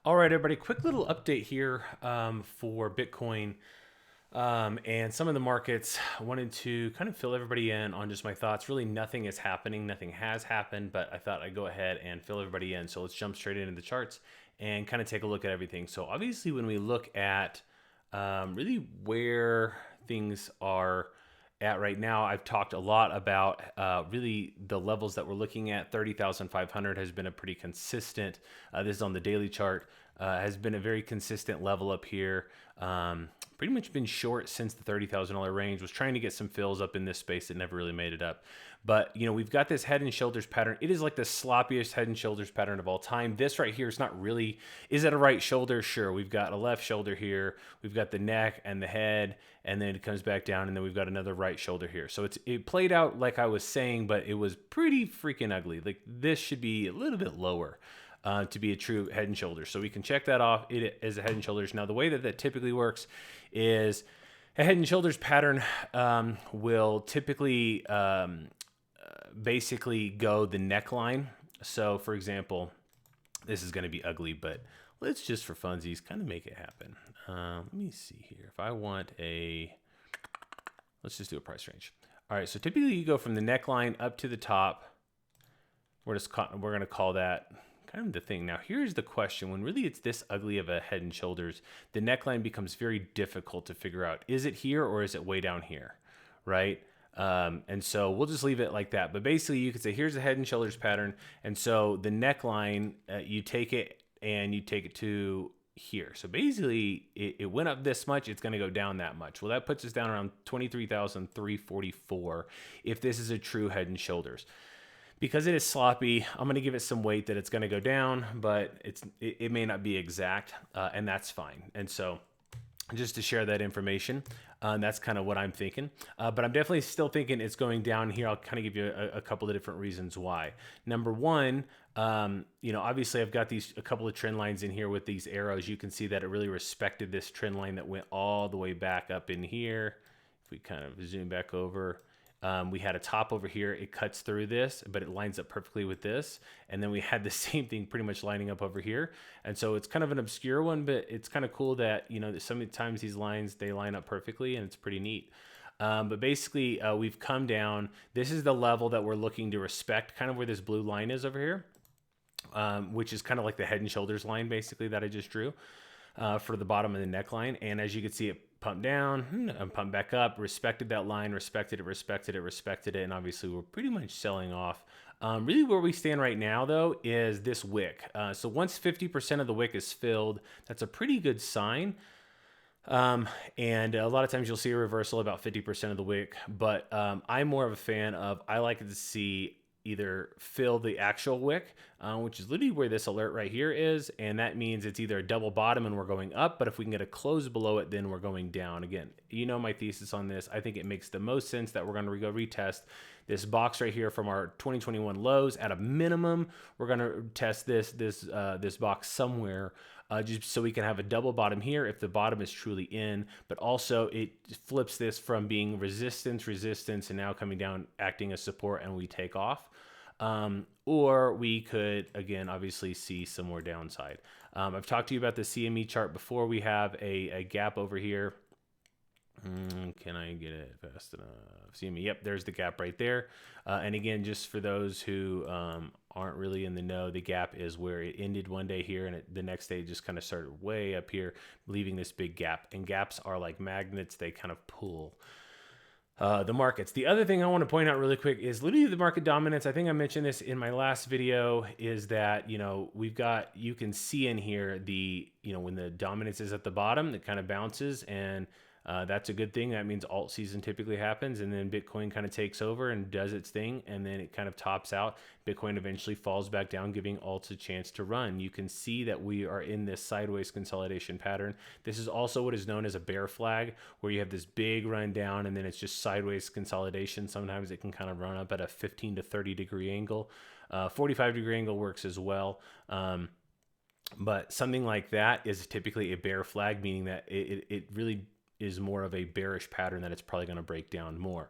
All right, everybody, quick little update here for Bitcoin and some of the markets. I wanted to kind of fill everybody in on just my thoughts. Really, nothing is happening, nothing has happened, but I thought I'd go ahead and fill everybody in. So let's jump straight into the charts and kind of take a look at everything. So obviously, when we look at really where things are at right now, I've talked a lot about really the levels that we're looking at. 30,500 has been a pretty consistent, this is on the daily chart, has been a very consistent level up here. Pretty much been short since the $30,000 range. Was trying to get some fills up in this space that never really made it up. But, you know, we've got this head and shoulders pattern. It is like the sloppiest head and shoulders pattern of all time. This right here is not really, is it a right shoulder? Sure. We've got a left shoulder here. We've got the neck and the head, and then it comes back down, and then we've got another right shoulder here. So it played out like I was saying, but it was pretty freaking ugly. Like this should be a little bit lower. To be a true head and shoulders. So we can check that off. It is a head and shoulders. Now, the way that typically works is a head and shoulders pattern will typically basically go the neckline. So, for example, this is going to be ugly, but let's just for funsies kind of make it happen. Let me see here. If I want let's just do a price range. All right, so typically you go from the neckline up to the top. We're going to call that kind of the thing. Now, here's the question. When really it's this ugly of a head and shoulders, the neckline becomes very difficult to figure out. Is it here or is it way down here, right? And so we'll just leave it like that. But basically, you could say, here's the head and shoulders pattern. And so the neckline, you take it and you take it to here. So basically, it went up this much. It's going to go down that much. Well, that puts us down around 23,344 if this is a true head and shoulders. Because it is sloppy, I'm going to give it some weight that it's going to go down, but it may not be exact, and that's fine. And so just to share that information, that's kind of what I'm thinking. But I'm definitely still thinking it's going down here. I'll kind of give you a couple of different reasons why. Number one, you know, obviously I've got a couple of trend lines in here with these arrows. You can see that it really respected this trend line that went all the way back up in here. If we kind of zoom back over, we had a top over here. It cuts through this, but it lines up perfectly with this. And then we had the same thing pretty much lining up over here. And so it's kind of an obscure one, but it's kind of cool that, you know, sometimes these lines, they line up perfectly, and it's pretty neat. But basically, we've come down. This is the level that we're looking to respect, kind of where this blue line is over here, which is kind of like the head and shoulders line, basically, that I just drew for the bottom of the neckline. And as you can see, it pumped down and pumped back up, respected that line, respected it, and obviously we're pretty much selling off. Really where we stand right now, though, is this wick. So once 50% of the wick is filled, that's a pretty good sign. And a lot of times you'll see a reversal about 50% of the wick, but I'm more of a fan of, I like to see either fill the actual wick, which is literally where this alert right here is, and that means it's either a double bottom and we're going up, but if we can get a close below it, then we're going down. Again, you know my thesis on this. I think it makes the most sense that we're going to go retest this box right here from our 2021 lows. At a minimum, we're going to test this box somewhere, just so we can have a double bottom here if the bottom is truly in, but also it flips this from being resistance, and now coming down, acting as support, and we take off. Or we could, again, obviously see some more downside. I've talked to you about the CME chart before. We have a gap over here. Can I get it fast enough? CME, yep, there's the gap right there. And again, just for those who aren't really in the know, the gap is where it ended one day here, and the next day it just kind of started way up here, leaving this big gap. And gaps are like magnets. They kind of pull the markets. The other thing I want to point out really quick is literally the market dominance. I think I mentioned this in my last video, is that, you know, you can see in here when the dominance is at the bottom, it kind of bounces, and that's a good thing. That means alt season typically happens, and then Bitcoin kind of takes over and does its thing, and then it kind of tops out. Bitcoin eventually falls back down, giving alts a chance to run. You can see that we are in this sideways consolidation pattern. This is also what is known as a bear flag, where you have this big run down, and then it's just sideways consolidation. Sometimes it can kind of run up at a 15 to 30 degree angle. 45 degree angle works as well. But something like that is typically a bear flag, meaning that it really is more of a bearish pattern, that it's probably going to break down more.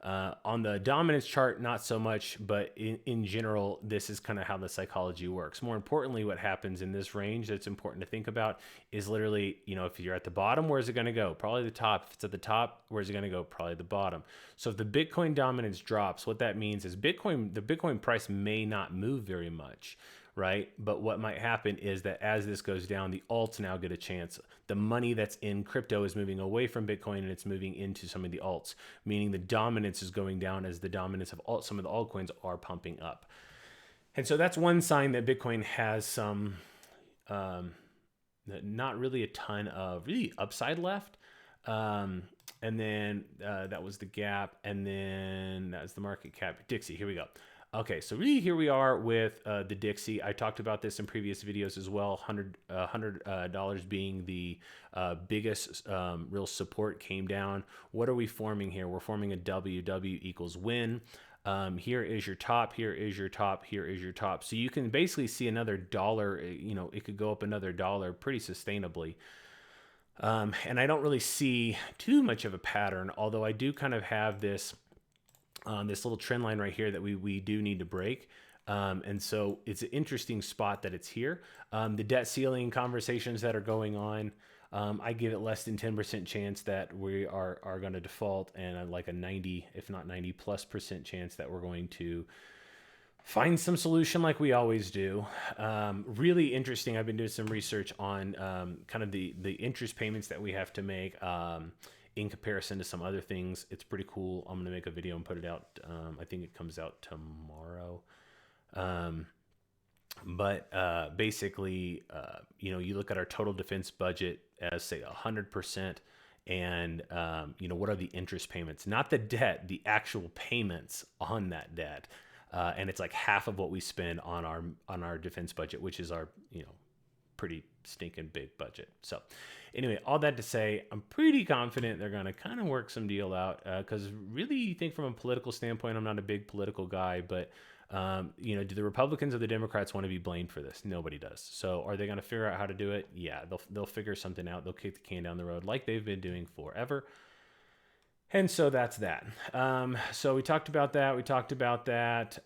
On the dominance chart, not so much, but in general, this is kind of how the psychology works. More importantly, what happens in this range that's important to think about is literally, you know, if you're at the bottom, where's it going to go? Probably the top. If it's at the top, where's it going to go? Probably the bottom. So if the Bitcoin dominance drops, what that means is the Bitcoin price may not move very much, right? But what might happen is that as this goes down, the alts now get a chance. The money that's in crypto is moving away from Bitcoin and it's moving into some of the alts, meaning the dominance is going down as the dominance of some of the altcoins are pumping up. And so that's one sign that Bitcoin has some, not really a ton of really upside left. And then that was the gap. And then that's the market cap. Dixie, here we go. Okay, so really here we are with the Dixie. I talked about this in previous videos as well. $100 being the biggest real support came down. What are we forming here? We're forming a W. W equals win. Here is your top. Here is your top. Here is your top. So you can basically see another dollar. You know, it could go up another dollar pretty sustainably. And I don't really see too much of a pattern, although I do kind of have this little trend line right here that we do need to break. And so it's an interesting spot that it's here. The debt ceiling conversations that are going on, I give it less than 10% chance that we are going to default, and like a 90, if not 90+% chance that we're going to find some solution like we always do. Really interesting. I've been doing some research on kind of the interest payments that we have to make. In comparison to some other things. It's pretty cool. I'm going to make a video and put it out. I think it comes out tomorrow. Basically, you know, you look at our total defense budget as, say, 100%. And, you know, what are the interest payments? Not the debt, the actual payments on that debt. And it's like half of what we spend on our defense budget, which is our, you know, pretty stinking big budget. So anyway, all that to say, I'm pretty confident they're going to kind of work some deal out, because really, you think from a political standpoint, I'm not a big political guy, but you know, do the Republicans or the Democrats want to be blamed for this? Nobody does. So are they going to figure out how to do it? Yeah, they'll figure something out. They'll kick the can down the road like they've been doing forever. And so that's that. So we talked about that.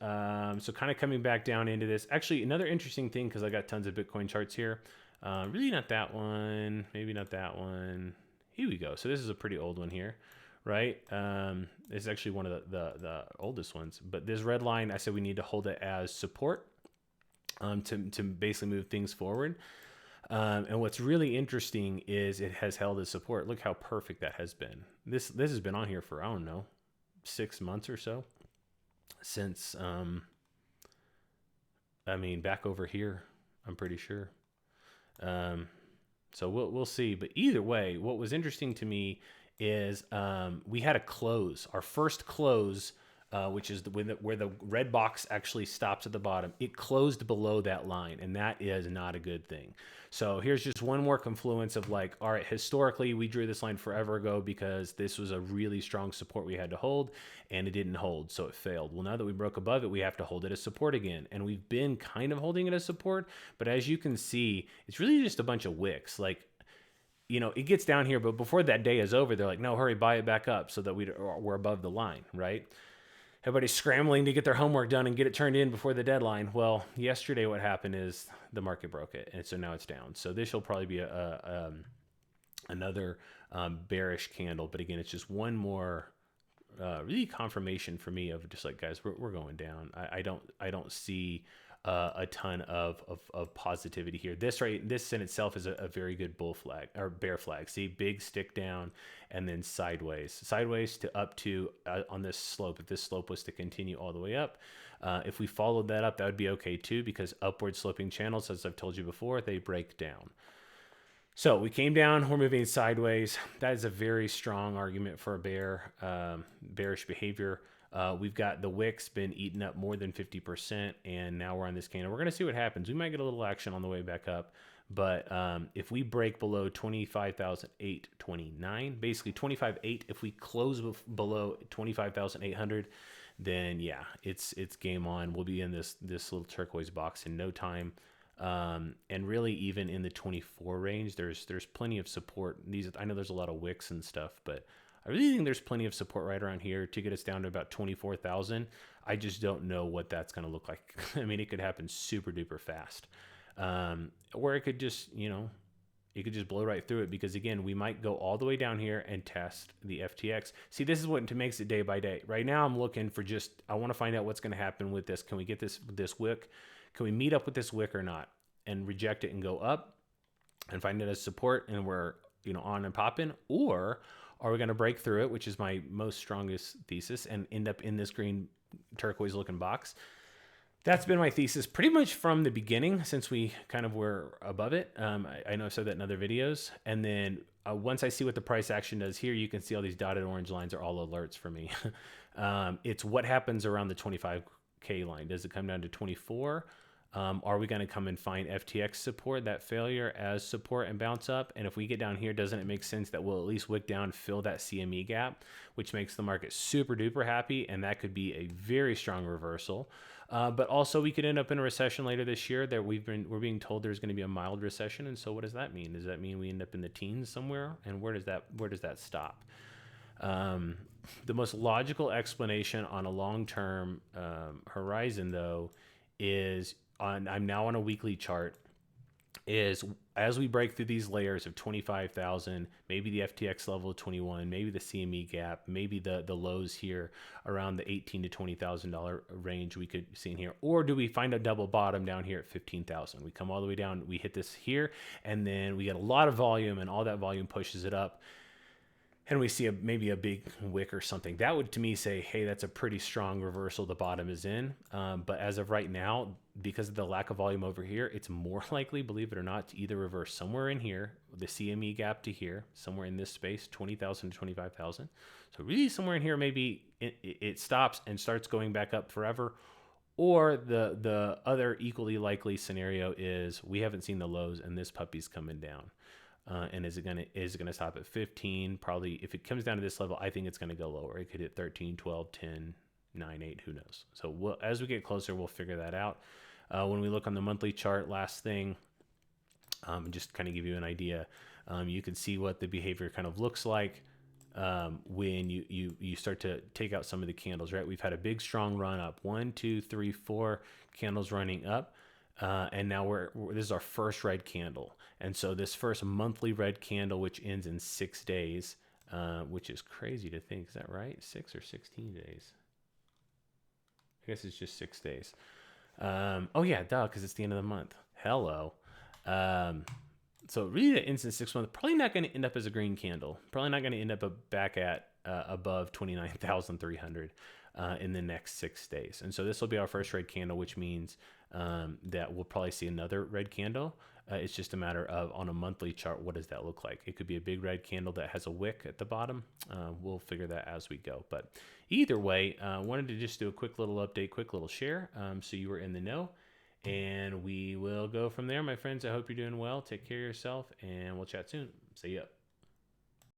So kind of coming back down into this. Actually, another interesting thing, because I got tons of Bitcoin charts here. Really not that one. Maybe not that one. Here we go. So this is a pretty old one here, right? It's actually one of the oldest ones. But this red line, I said we need to hold it as support to basically move things forward. And what's really interesting is it has held as support. Look how perfect that has been. This has been on here for, I don't know, 6 months or so since, I mean, back over here, I'm pretty sure. So we'll see. But either way, what was interesting to me is we had a close, our first close, which is where the red box actually stops at the bottom. It closed below that line, and that is not a good thing. So here's just one more confluence of like, all right, historically, we drew this line forever ago because this was a really strong support we had to hold, and it didn't hold, so it failed. Well, now that we broke above it, we have to hold it as support again, and we've been kind of holding it as support, but as you can see, it's really just a bunch of wicks. Like, you know, it gets down here, but before that day is over, they're like, no, hurry, buy it back up so that we're above the line, right? Everybody's scrambling to get their homework done and get it turned in before the deadline. Well, yesterday what happened is the market broke it, and so now it's down. So this will probably be another bearish candle. But again, it's just one more really confirmation for me of just like, guys, we're going down. I don't see a ton of positivity here. This in itself is a very good bull flag or bear flag. See, big stick down and then sideways to up to on this slope. If this slope was to continue all the way up, if we followed that up, that would be okay too, because upward sloping channels, as I've told you before, they break down. So we came down, we're moving sideways. That is a very strong argument for a bearish behavior. We've got the wicks been eaten up more than 50%, and now we're on this candle. We're going to see what happens. We might get a little action on the way back up, but if we break below 25,829, basically 25.8, if we close below 25,800, then yeah, it's game on. We'll be in this little turquoise box in no time. And really, even in the 24 range, there's plenty of support. I know there's a lot of wicks and stuff, but I really think there's plenty of support right around here to get us down to about 24,000. I just don't know what that's going to look like. I mean, it could happen super duper fast. Or it could just, you know, you could just blow right through it, because again, we might go all the way down here and test the FTX. See, this is what makes it day by day. Right now I'm looking for I want to find out what's going to happen with this. Can we get this wick? Can we meet up with this wick or not, and reject it and go up and find it as support and we're, you know, on and popping? Or are we going to break through it, which is my most strongest thesis, and end up in this green turquoise looking box? That's been my thesis pretty much from the beginning, since we kind of were above it. I know I've said that in other videos. And then once I see what the price action does here, you can see all these dotted orange lines are all alerts for me. It's what happens around the 25K line. Does it come down to 24? Are we going to come and find FTX support, that failure as support, and bounce up? And if we get down here, doesn't it make sense that we'll at least wick down, fill that CME gap, which makes the market super duper happy? And that could be a very strong reversal. But also we could end up in a recession later this year that we're being told there's going to be a mild recession. And so what does that mean? Does that mean we end up in the teens somewhere? And where does that stop? The most logical explanation on a long-term horizon, though, is I'm now on a weekly chart, is as we break through these layers of 25,000, maybe the FTX level of 21, maybe the CME gap, maybe the lows here around the $18,000 to $20,000 range we could see in here. Or do we find a double bottom down here at 15,000? We come all the way down, we hit this here, and then we get a lot of volume, and all that volume pushes it up, and we see maybe a big wick or something. That would, to me, say, hey, that's a pretty strong reversal the bottom is in. But as of right now, because of the lack of volume over here, it's more likely, believe it or not, to either reverse somewhere in here, the CME gap to here, somewhere in this space, 20,000 to 25,000. So really somewhere in here, maybe it stops and starts going back up forever. Or the other equally likely scenario is we haven't seen the lows and this puppy's coming down. And is it gonna stop at 15? Probably. If it comes down to this level, I think it's gonna go lower. It could hit 13, 12, 10, 9, 8. Who knows? So as we get closer, we'll figure that out. When we look on the monthly chart, last thing, just kind of give you an idea. You can see what the behavior kind of looks like when you start to take out some of the candles. Right? We've had a big strong run up. 1, 2, 3, 4 candles running up. And now this is our first red candle. And so this first monthly red candle, which ends in 6 days, which is crazy to think. Is that right? 6 or 16 days? I guess it's just 6 days. Oh yeah, duh, because it's the end of the month. Hello. So really the ends in 6 months, probably not going to end up as a green candle. Probably not going to end up back at above 29,300 in the next 6 days. And so this will be our first red candle, which means that we'll probably see another red candle. It's just a matter of, on a monthly chart, what does that look like? It could be a big red candle that has a wick at the bottom. We'll figure that as we go. But either way, wanted to just do a quick little update, quick little share, so you were in the know. And we will go from there, my friends. I hope you're doing well. Take care of yourself, and we'll chat soon. See ya.